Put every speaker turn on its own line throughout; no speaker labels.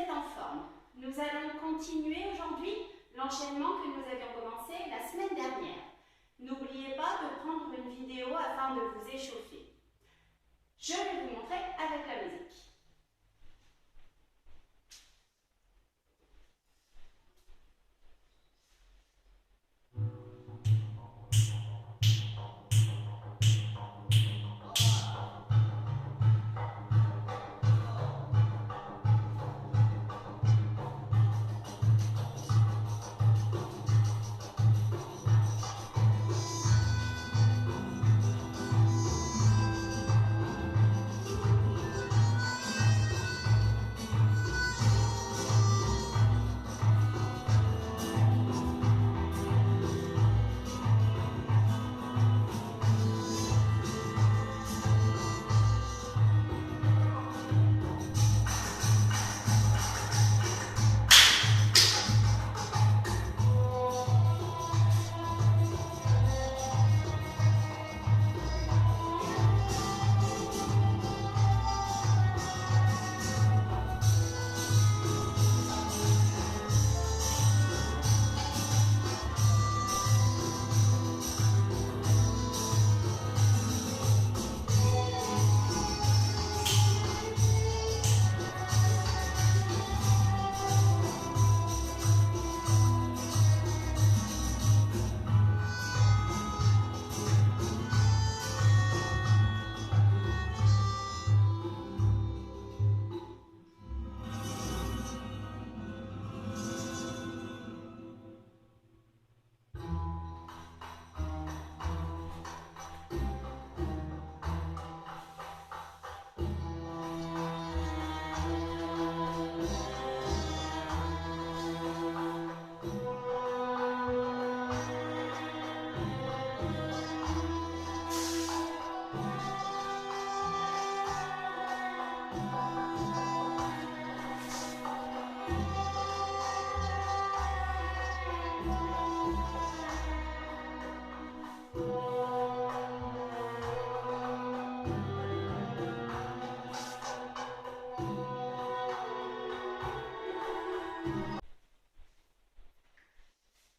êtes en forme. Nous allons continuer aujourd'hui l'enchaînement que nous avions commencé la semaine dernière. N'oubliez pas de prendre une vidéo afin de vous échauffer. Je vais vous montrer avec la musique.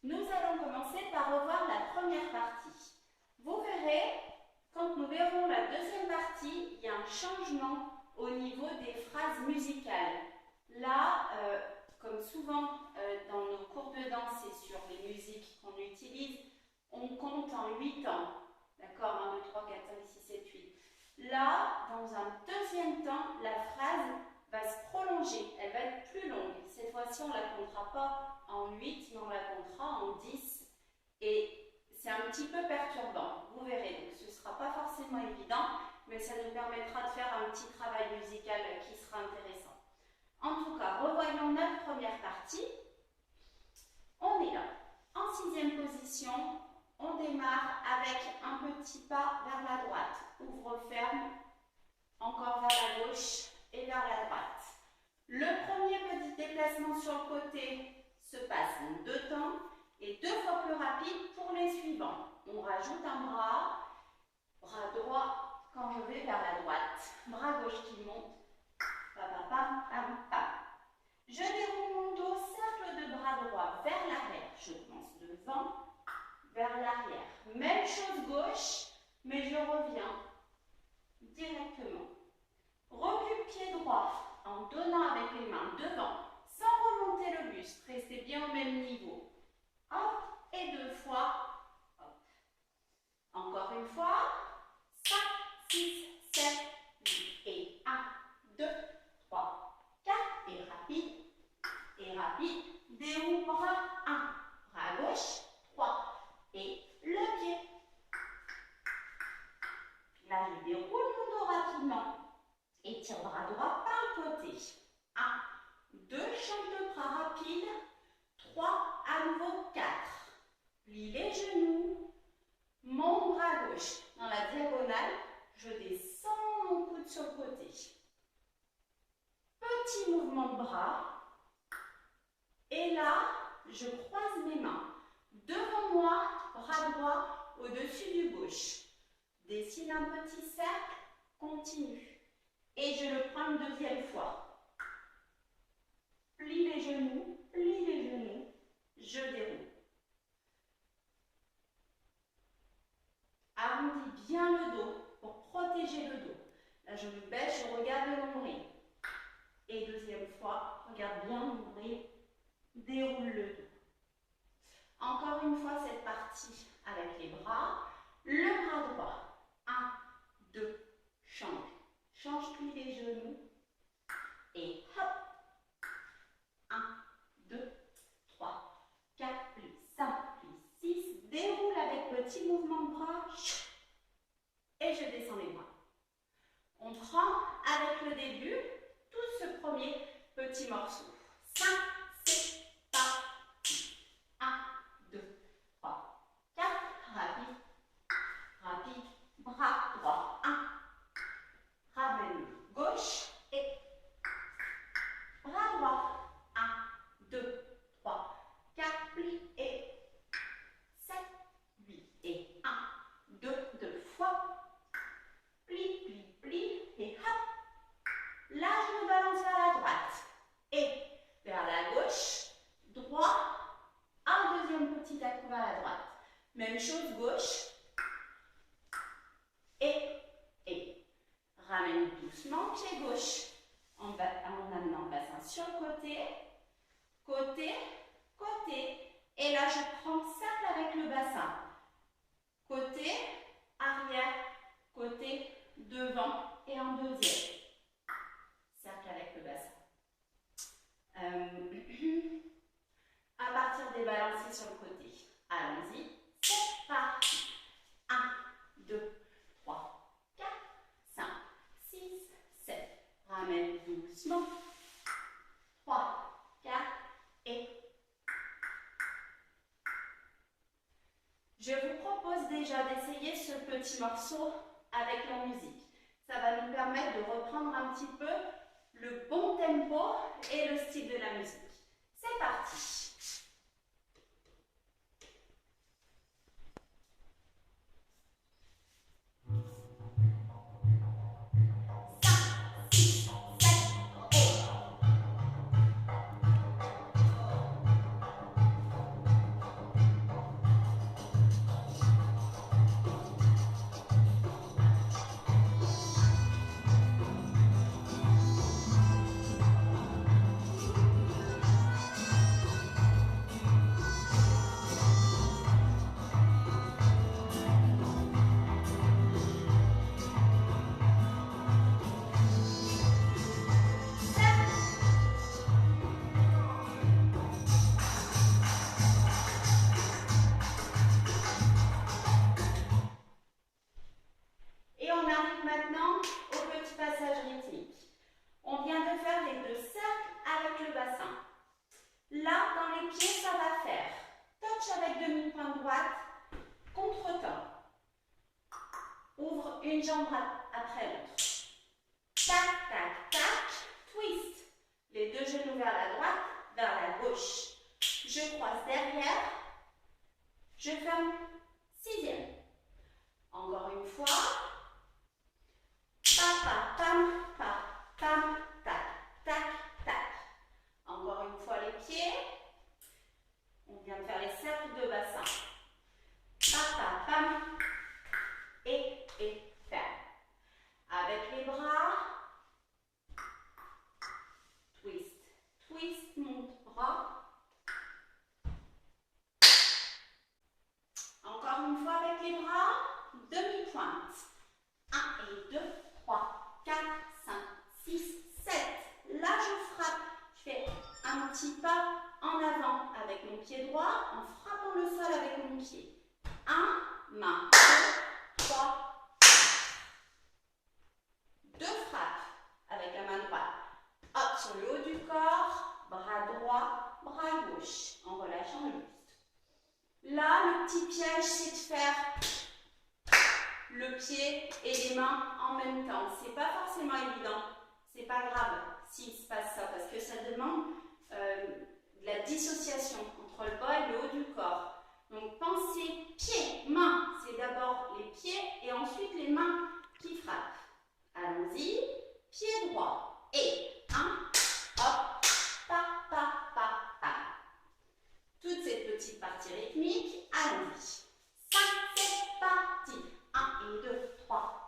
Nous allons commencer par revoir la première partie. Vous verrez, quand nous verrons la deuxième partie, il y a un changement au niveau des phrases musicales. Là, comme souvent dans nos cours de danse et sur les musiques qu'on utilise, on compte en 8 temps. D'accord, 1, 2, 3, 4, 5, 6, 7, 8. Là, dans un deuxième temps, la phrase va se prolonger, elle va être plus longue. Cette fois-ci, on ne la comptera pas en 8, mais on la comptera en 10. Et c'est un petit peu perturbant, vous verrez. Donc ce ne sera pas forcément évident, mais ça nous permettra de faire un petit travail musical qui sera intéressant. En tout cas, revoyons notre première partie. On est là. En 6e position, on démarre avec un petit pas vers la droite. Ouvre-ferme, encore vers la gauche et vers la droite. Le premier petit déplacement sur le côté se passe en 2 temps et 2 fois plus rapide pour les suivants. On rajoute un bras droit quand je vais vers la droite, bras gauche qui monte, pam, pam, pam, pam. Je déroule mon dos, cercle de bras droit vers l'arrière. Je commence devant, vers l'arrière. Même chose gauche, mais je reviens directement. Recule pied droit en donnant avec les mains devant, sans remonter le buste. Restez bien au même niveau. Hop, et 2 fois. Hop. Encore une fois. 5, 6, 7, 8. Et 1, 2, 3, 4. Et rapide. Et rapide. Déroule bras 1. Bras gauche. 3. Et le pied. Là, je déroule mon dos rapidement. Et tire bras droit par le côté. 1, 2, change de bras rapide. 3, à nouveau 4. Plie les genoux. Mon bras gauche dans la diagonale. Je descends mon coude sur le côté. Petit mouvement de bras. Et là, je croise mes mains. Devant moi, bras droit au-dessus du gauche. Dessine un petit cercle. Continue. Et je le prends une deuxième fois. plie les genoux, je déroule. Arrondis bien le dos pour protéger le dos. Là, je me baisse, je regarde le nombril. Et deuxième fois, regarde bien le nombril, déroule le dos. Encore une fois, cette partie avec les bras. Le bras droit. 1, 2, change. Change, plie les genoux. Et hop. 1, 2, 3, 4, plie, 5, plie, 6. Déroule avec petit mouvement de bras. Et je descends les bras. On prend avec le début tout ce premier petit morceau. 5, 6, parti. 1, 2, 3, 4. Rapide. Rapide. Bras droit. 1. Ramène gauche et bras droit. 1, 2, 3, 4. Plie et 7, 8. Et 1, 2, 2 fois. Plie, plie, plie, et hop. Là, je me balance vers la droite et vers la gauche, droit, un deuxième petit accro vers la droite. Même chose, gauche, et. Ramène doucement, pied gauche, en amenant le bassin sur le côté, côté, côté. Et là, je prends cercle avec le bassin. Côté, arrière, côté, devant et en deuxième. Cercle avec le bassin. À partir des balanciers sur le côté. Allons-y. C'est parti. 1, 2, 3, 4, 5, 6, 7. Ramène doucement. 3, 4 et... Je vous propose déjà d'essayer ce petit morceau avec la musique. Ça va nous permettre de reprendre un petit peu le bon tempo et le style de la musique. C'est parti! Une jambe après l'autre. Tac, tac, tac, twist. Les deux genoux vers la droite, vers la gauche. Je croise derrière. Je ferme. Sixième. Encore une fois. Pa, pa, pam, pa, pam, tac, tac, tac. Encore une fois les pieds. On vient de faire les cercles de bassin. Pa, pa, pam. Et ferme. Avec les bras, twist, twist, monte bras. Encore une fois avec les bras, demi-pointe. 1 et 2, 3, 4, 5, 6, 7. Là, je frappe. Je fais un petit pas en avant avec mon pied droit en frappant le sol avec mon pied. 1, main, 2, 3, 2 frappes avec la main droite. Hop, sur le haut du corps, bras droit, bras gauche, en relâchant le buste. Là, le petit piège, c'est de faire le pied et les mains en même temps. C'est pas forcément évident. C'est pas grave s'il se passe ça, parce que ça demande de la dissociation entre le bas et le haut du corps. Donc, pensez pieds, mains. C'est d'abord les pieds et ensuite les mains qui frappent. Allons-y, pied droit, et 1, hop, pa, pa,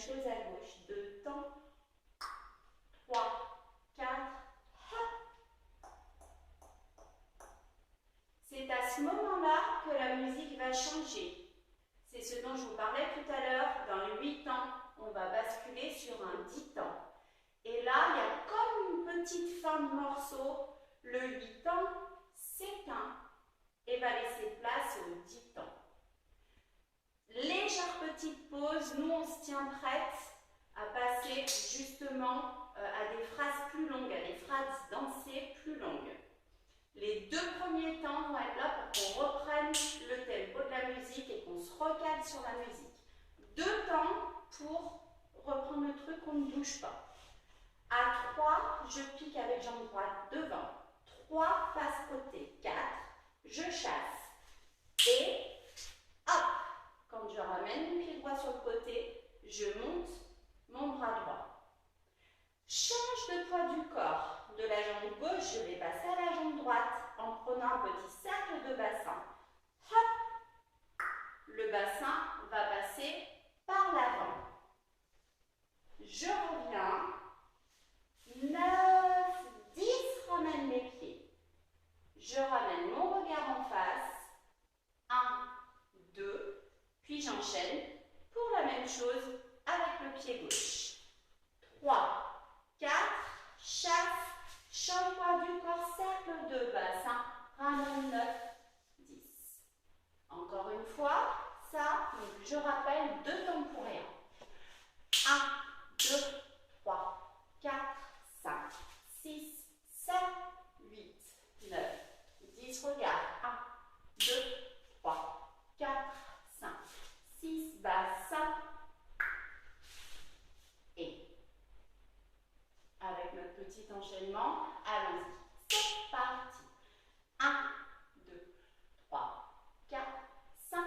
chose à gauche. 2 temps. 3, 4, hop. C'est à ce moment-là que la musique va changer. C'est ce dont je vous parlais tout à l'heure. Dans le 8 temps, on va basculer sur un 10 temps. Et là, il y a comme une petite fin de morceau. Le 8 temps s'éteint et va laisser place au 10 temps. Légère petite pause, nous on se tient prête à passer justement à des phrases plus longues, à des phrases dansées plus longues. Les 2 premiers temps vont être là pour qu'on reprenne le tempo de la musique et qu'on se recale sur la musique. 2 temps pour reprendre le truc, on ne bouge pas. À 3, je pique avec jambe droite devant. 3, passe côté. 4, je chasse. Et hop, quand je ramène mon pied droit sur le côté, je monte mon bras droit. Change de poids du corps. De la jambe gauche, je vais passer à la jambe droite en prenant un petit cercle de bassin. Hop, le bassin va passer par l'avant. Je reviens. 9, 10, ramène les pieds. Je ramène mon regard en face. 1, 2, puis j'enchaîne pour la même chose avec le pied gauche. 3, 4, chasse, change poids du corps, cercle de bassin, ramène 9, 10. Encore une fois, ça, donc je rappelle 2 temps pour rien. 1, 2, 3, 4, 5, 6, 7, 8, 9, 10. Regarde. 1, 2, 3, 4, 5, 6, bassin. Et avec notre petit enchaînement, allons-y. C'est parti. 1, 2, 3, 4, 5.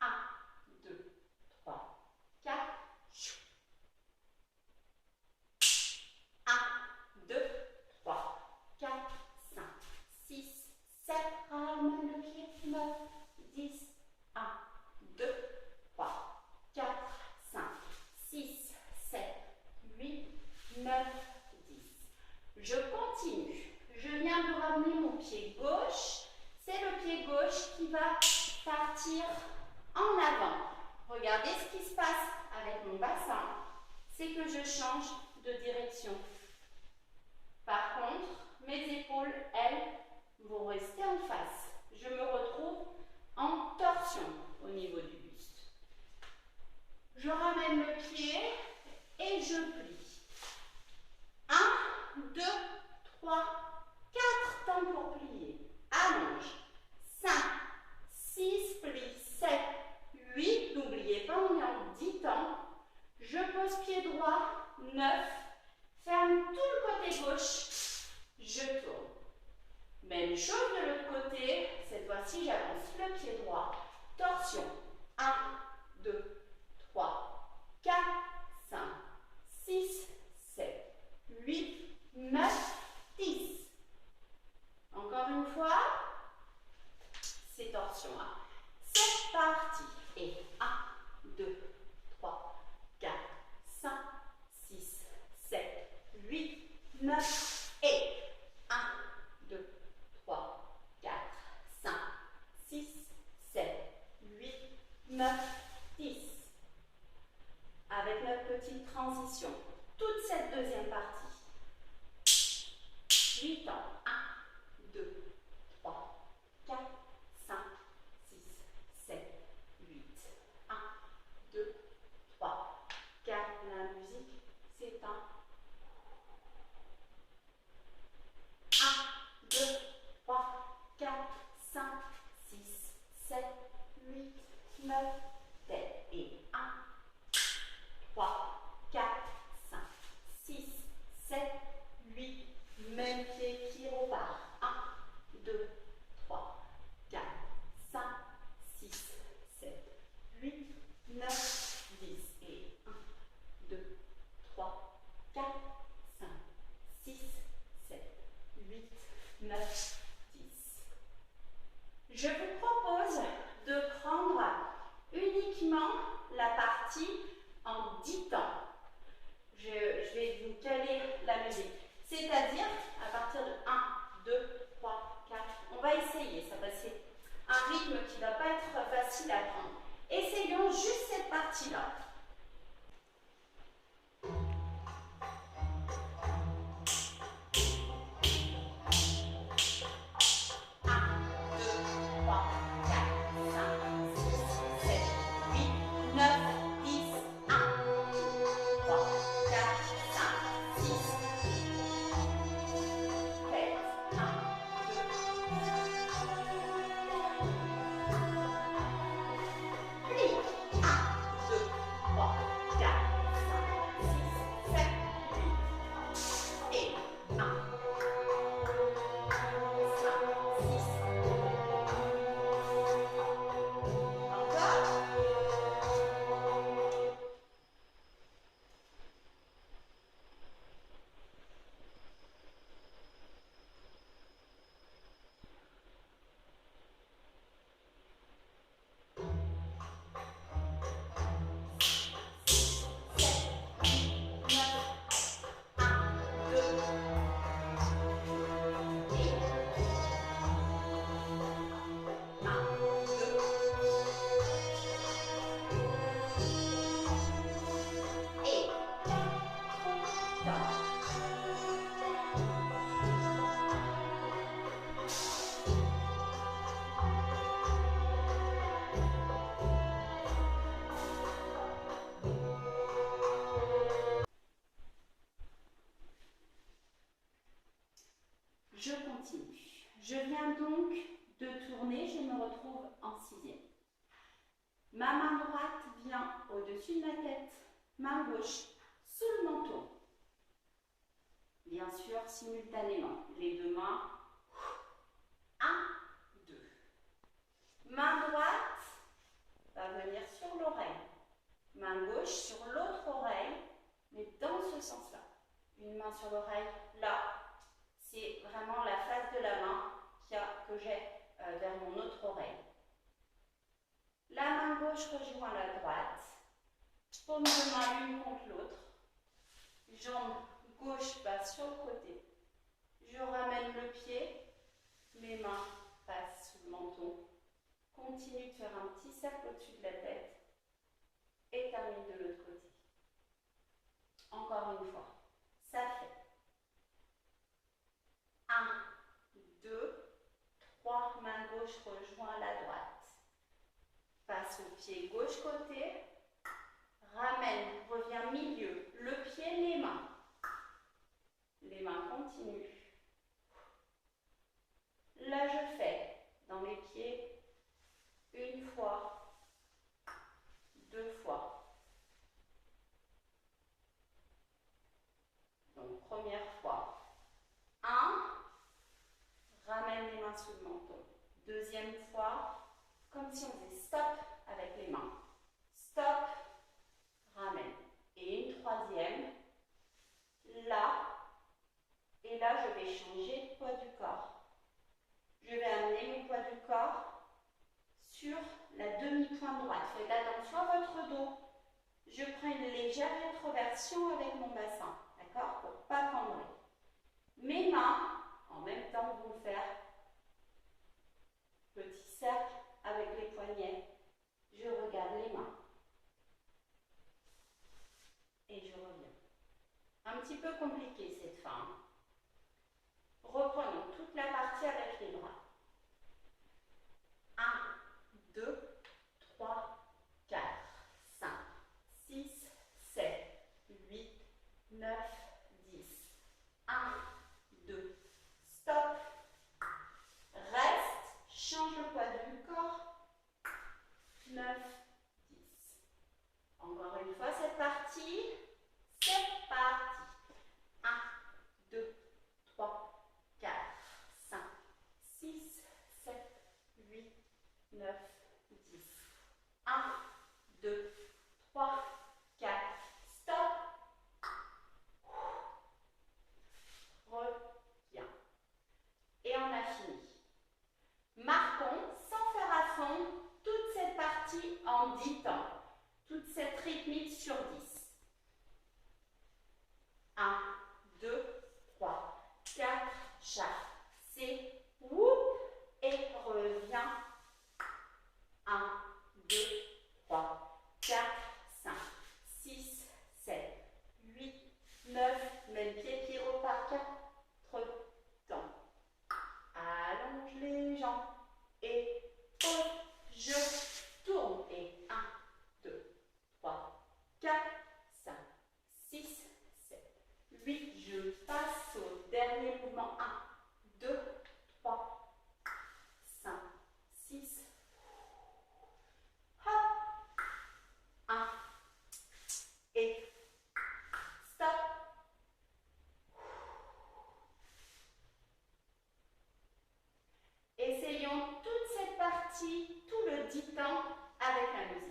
1, 2, 3, 4. 1, 2, 3, 4, 5, 6, 7. Ramène le pied. 9, 10. 1, 2, 3, 4, 5, 6, 7, 8, 9, 10. Je continue. Je viens de ramener mon pied gauche. C'est le pied gauche qui va partir en avant. Regardez ce qui se passe avec mon bassin. C'est que je change de direction. Par contre, mes épaules, elles, vont rester en face. Je me retrouve en torsion au niveau du buste. Je ramène le pied et je plie. 1, 2, 3, 4 temps pour plier. Allonge. 5, 6, plie. 7, 8. N'oubliez pas, on est en 10 temps. Je pose pied droit. 9. Ferme tout le côté gauche. Je tourne. Même chose de l'autre côté. Cette fois-ci, j'avance le pied droit. Torsion. 1, 2, 3, 4, 5, 6, 7, 8, 9, 10. Encore une fois. C'est torsion. C'est parti. Et 1, 2, 3, 4, 5, 6, 7, 8, 9 et 1, 2, 3, 4, 5, 6, 7, 8, 9, 10. Avec notre petite transition. Toute cette deuxième partie. 8 ans. 1, 2, 3, 4, 5, 6, 7, 8. 1, 2, 3, 4. La musique s'éteint. 1, 2, 3, 4, 5, 6, 7, 8, 9, 10. Et 1, 3, 4, partie en 10 temps. Je vais vous caler la musique. C'est-à-dire, à partir de 1, 2, 3, 4, on va essayer. Ça va être un rythme qui ne va pas être facile à prendre. Essayons juste cette partie-là. 'Je continue. Je viens donc de tourner, je me retrouve en 6e. Ma main droite vient au-dessus de ma tête, main gauche sous le menton. Bien sûr, simultanément, les deux mains. 1, 2. Main droite va venir sur l'oreille. Main gauche sur l'autre oreille, mais dans ce sens-là. Une main sur l'oreille, là. C'est vraiment la face de la main que j'ai vers mon autre oreille. La main gauche rejoint la droite. Paume de main l'une contre l'autre. Jambe gauche passe sur le côté. Je ramène le pied. Mes mains passent sous le menton. Continue de faire un petit cercle au-dessus de la tête. Et termine de l'autre côté. Encore une fois. Ça fait 1, 2, 3, main gauche rejoint la droite. Passe au pied gauche côté. Ramène, revient milieu. Le pied, les mains. Les mains continuent. Là, je fais dans mes pieds une fois, 2 fois. Donc, première fois. 1. Ramène les mains sous le menton. Deuxième fois, comme si on faisait stop avec les mains. Stop, ramène. Et une troisième, là, et là je vais changer de poids du corps. Je vais amener mon poids du corps sur la demi-pointe droite. Faites attention à votre dos. Je prends une légère rétroversion avec mon bassin, d'accord, pour ne pas cambrer. Mes mains, en même temps, vont faire petit cercle avec les poignets. Je regarde les mains. Et je reviens. Un petit peu compliqué cette fin. Reprenons toute la partie avec les bras. 1, 2, 3, 4, 5, 6, 7, 8, 9, 10. 1, 2, stop. Reste, change le poids du corps. 9, 10. Encore une fois cette partie. C'est parti. 1, 2, 3, 4, 5, 6, 7, 8, 9, 10. 1, 2, 3, 4, stop. Reviens. Et on a fini. Marquons, sans faire à fond, toute cette partie en 10 temps. toute cette rythmique sur 10. 1, 2, 3, 4, chaque. C'est whoop et reviens. 1, 2, 3, 4, 5, 6, 7, 8, 9, même pied qui repart 4 temps. Allonge les jambes et pose, je tourne et 1, 2, 3, 4, 5, 6, 7, 8, je passe au dernier mouvement. 1, 2, 3, 5, 6, hop, 1, et stop. Essayons toute cette partie, tout le dictant avec la musique.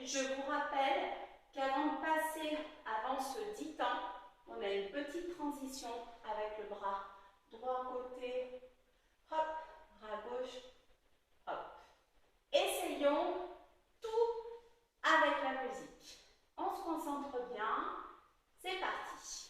Je vous rappelle qu'avant de passer avant ce dictant, on a une petite transition avec le bras droit côté, hop, bras gauche, hop. Essayons tout avec la musique. On se concentre bien, c'est parti.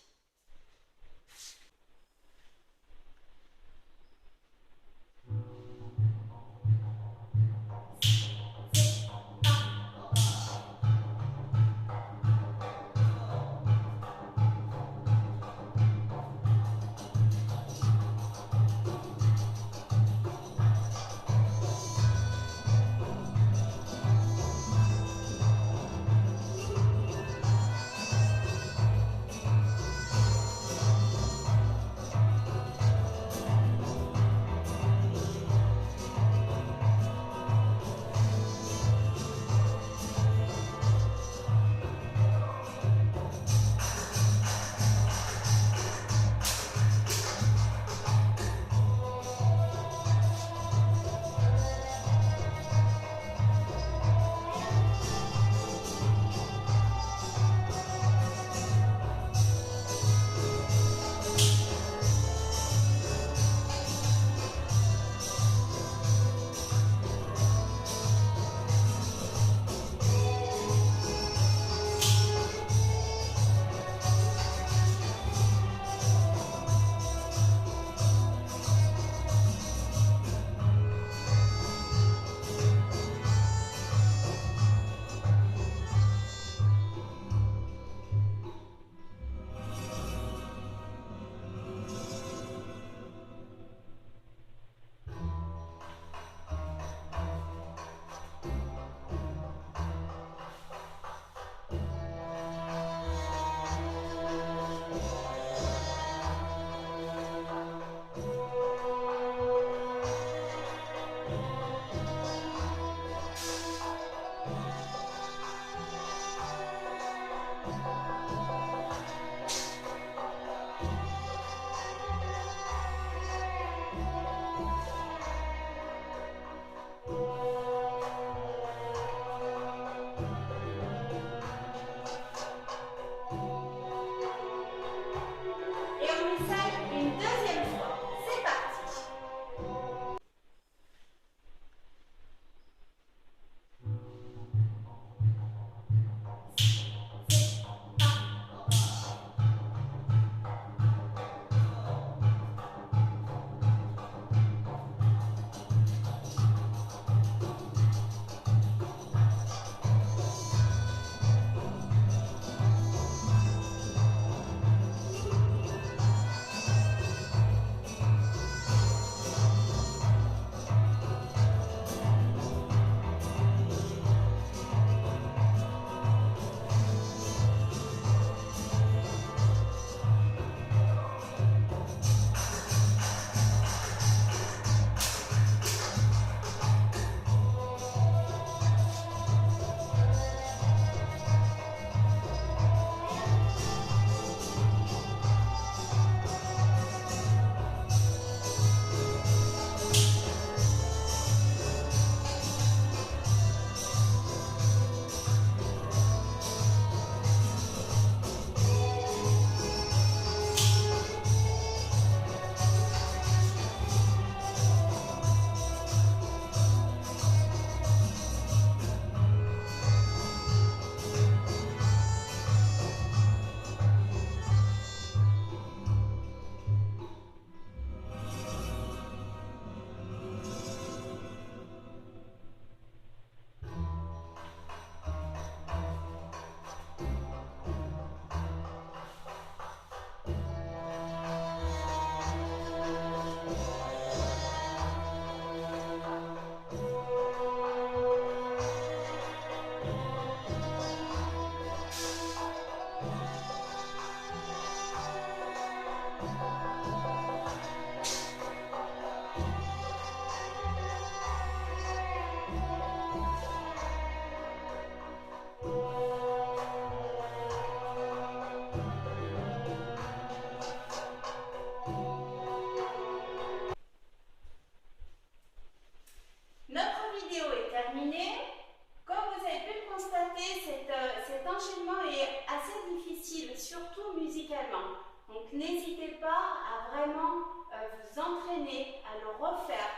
musicalement. Donc n'hésitez pas à vraiment vous entraîner, à le refaire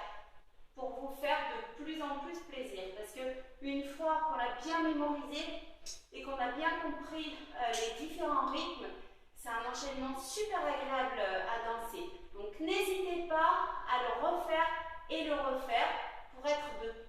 pour vous faire de plus en plus plaisir. Parce qu'une fois qu'on l'a bien mémorisé et qu'on a bien compris les différents rythmes, c'est un enchaînement super agréable à danser. Donc n'hésitez pas à le refaire et le refaire pour être de